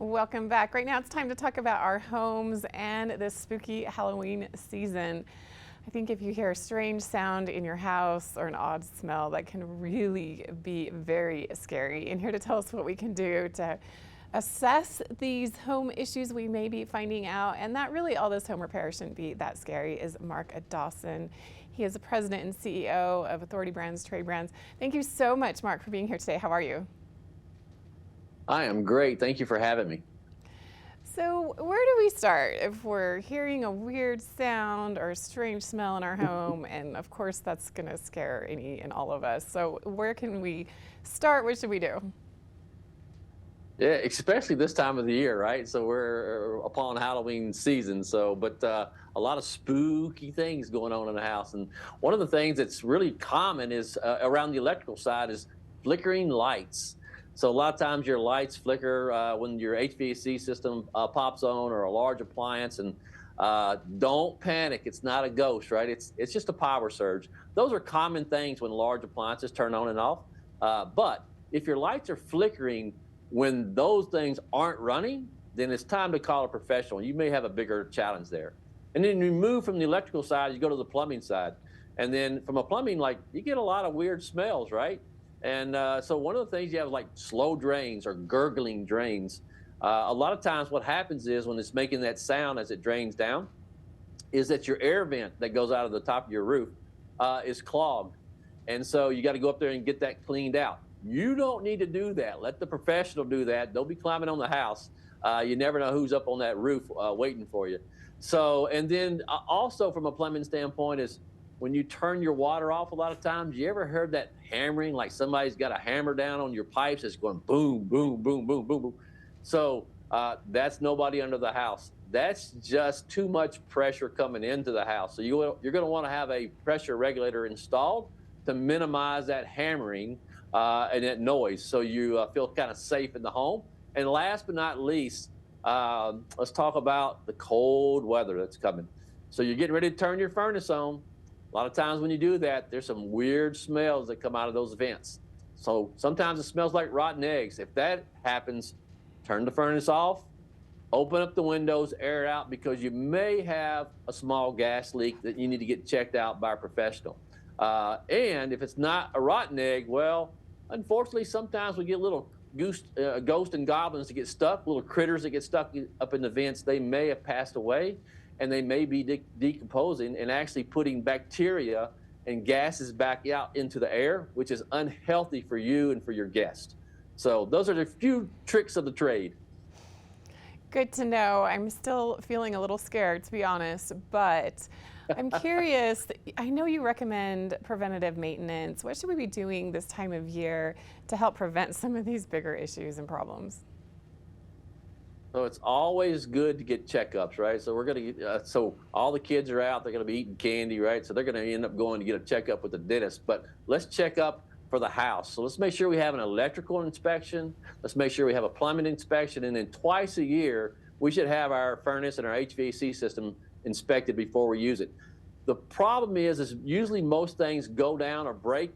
Welcome back. Right now it's time to talk about our homes and this spooky Halloween season. I think if you hear a strange sound in your house or an odd smell, that can really be very scary. And here to tell us what we can do to assess these home issues we may be finding out, and that really all this home repair shouldn't be that scary, is Mark Dawson. He is the president and CEO of Authority Brands Trade Brands. Thank you so much, Mark, for being here today. How are you? I am great. Thank you for having me. So where do we start if we're hearing a weird sound or a strange smell in our home? And of course, that's going to scare any and all of us. So where can we start? What should we do? Yeah, especially this time of the year, right? So we're upon Halloween season. But a lot of spooky things going on in the house. And one of the things that's really common is around the electrical side is flickering lights. So a lot of times your lights flicker when your HVAC system pops on or a large appliance. And don't panic. It's not a ghost, right? It's just a power surge. Those are common things when large appliances turn on and off. But if your lights are flickering when those things aren't running, then it's time to call a professional. You may have a bigger challenge there. And then you move from the electrical side, you go to the plumbing side. And then from a plumbing, like you get a lot of weird smells, right? And so one of the things you have is like slow drains or gurgling drains. A lot of times what happens is when it's making that sound as it drains down, is that your air vent that goes out of the top of your roof is clogged. And so you got to go up there and get that cleaned out. You don't need to do that. Let the professional do that. Don't be climbing on the house. You never know who's up on that roof waiting for you. So, and then also from a plumbing standpoint is when you turn your water off a lot of times, you ever heard that hammering, like somebody's got a hammer down on your pipes? It's going boom, boom, boom, boom, boom, boom. So that's nobody under the house. That's just too much pressure coming into the house. So you're going to want to have a pressure regulator installed to minimize that hammering and that noise, so you feel kind of safe in the home. And last but not least, let's talk about the cold weather that's coming. So you're getting ready to turn your furnace on. A lot of times when you do that, there's some weird smells that come out of those vents. So sometimes it smells like rotten eggs. If that happens, turn the furnace off, open up the windows, air it out, because you may have a small gas leak that you need to get checked out by a professional. And if it's not a rotten egg, well, unfortunately, sometimes we get little ghosts and goblins that get stuck, little critters that get stuck up in the vents. They may have passed away, and they may be decomposing and actually putting bacteria and gases back out into the air, which is unhealthy for you and for your guest. So those are the few tricks of the trade. Good to know. I'm still feeling a little scared, to be honest, but I'm curious. I know you recommend preventative maintenance. What should we be doing this time of year to help prevent some of these bigger issues and problems? So it's always good to get checkups, right? So we're going to so all the kids are out, they're going to be eating candy, right? So they're going to end up going to get a checkup with the dentist. But let's check up for the house. So let's make sure we have an electrical inspection. Let's make sure we have a plumbing inspection. And then twice a year, we should have our furnace and our HVAC system inspected before we use it. The problem is usually most things go down or break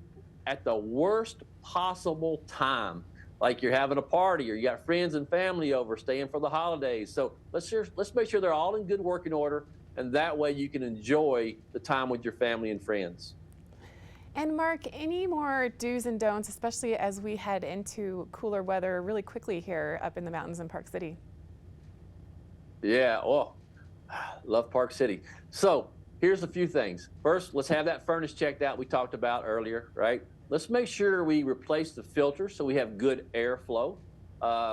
at the worst possible time. Like you're having a party or you got friends and family over staying for the holidays. So let's make sure they're all in good working order, and that way you can enjoy the time with your family and friends. And Mark, any more do's and don'ts, especially as we head into cooler weather really quickly here up in the mountains in Park City? Yeah, oh, love Park City. So here's a few things. First, let's have that furnace checked out we talked about earlier, right? Let's make sure we replace the filter so we have good airflow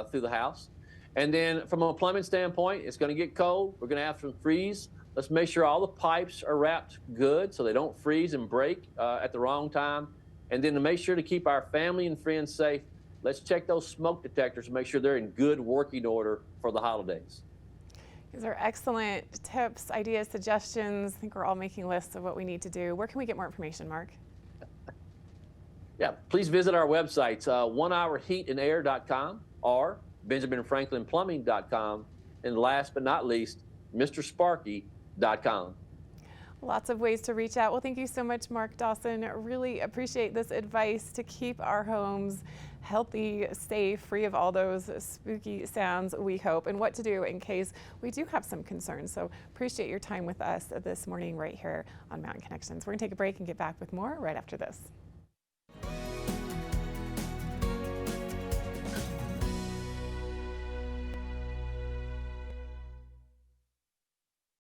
through the house. And then from a plumbing standpoint, it's going to get cold. We're going to have some freeze. Let's make sure all the pipes are wrapped good so they don't freeze and break at the wrong time. And then to make sure to keep our family and friends safe, let's check those smoke detectors and make sure they're in good working order for the holidays. These are excellent tips, ideas, suggestions. I think we're all making lists of what we need to do. Where can we get more information, Mark? Yeah, please visit our websites, onehourheatandair.com or benjaminfranklinplumbing.com. And last but not least, mrsparky.com. Lots of ways to reach out. Well, thank you so much, Mark Dawson. Really appreciate this advice to keep our homes healthy, safe, free of all those spooky sounds, we hope, and what to do in case we do have some concerns. So appreciate your time with us this morning right here on Mountain Connections. We're going to take a break and get back with more right after this.